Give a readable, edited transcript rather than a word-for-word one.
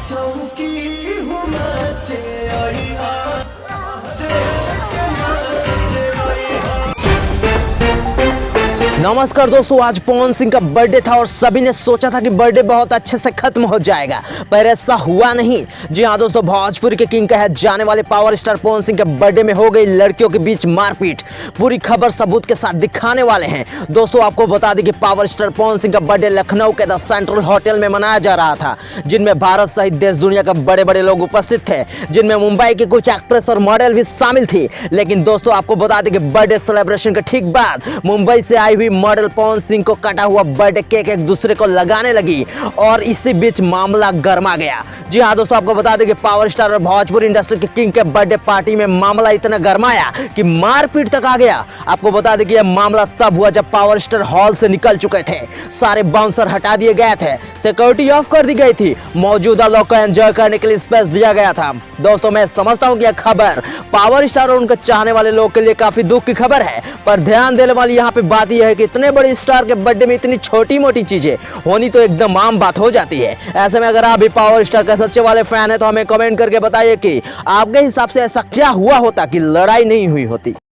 चौकी हूँ नाचे आई नमस्कार दोस्तों, आज पवन सिंह का बर्थडे था और सभी ने सोचा था कि बर्थडे बहुत अच्छे से खत्म हो जाएगा, पर ऐसा हुआ नहीं। जी हाँ दोस्तों, भोजपुरी के किंग कहे जाने वाले पावर स्टार पवन सिंह के बर्थडे में हो गई लड़कियों के बीच मारपीट। पूरी खबर सबूत के साथ दिखाने वाले हैं। दोस्तों आपको बता दें कि पावर स्टार पवन सिंह का बर्थडे लखनऊ के द सेंट्रल होटल में मनाया जा रहा था, जिनमें भारत सहित देश दुनिया के बड़े बड़े लोग उपस्थित थे, जिनमें मुंबई की कुछ एक्ट्रेस और मॉडल भी शामिल थी। लेकिन दोस्तों आपको बता दें कि बर्थडे सेलिब्रेशन के ठीक बाद मुंबई से आई हुई मॉडल पवन सिंह को कटा हुआ बर्थडे केक एक दूसरे को लगाने लगी और इसी बीच मामला गर्मा गया। जी हाँ दोस्तों, आपको बता दें कि पावर स्टार और भोजपुरी इंडस्ट्री के किंग के बर्थडे पार्टी में मामला इतना गर्माया कि मारपीट तक आ गया। आपको बता दें कि यह मामला तब हुआ जब पावर स्टार हॉल से निकल चुके थे, सारे बाउंसर हटा दिए गए थे, सिक्योरिटी ऑफ कर दी गई थी, मौजूदा लोग को एंजॉय करने के लिए स्पेस दिया गया था। दोस्तों मैं समझता हूं कि यह खबर पावर स्टार और उनके चाहने वाले लोग के लिए काफी दुख की खबर है, पर ध्यान देने वाली यहाँ पे बात यह है कि इतने बड़े स्टार के बर्थडे में इतनी छोटी मोटी चीजें होनी तो एकदम आम बात हो जाती है। ऐसे में अगर आप भी पावर स्टार के सच्चे वाले फैन है तो हमें कमेंट करके बताइए कि आपके हिसाब से ऐसा क्या हुआ होता कि लड़ाई नहीं हुई होती।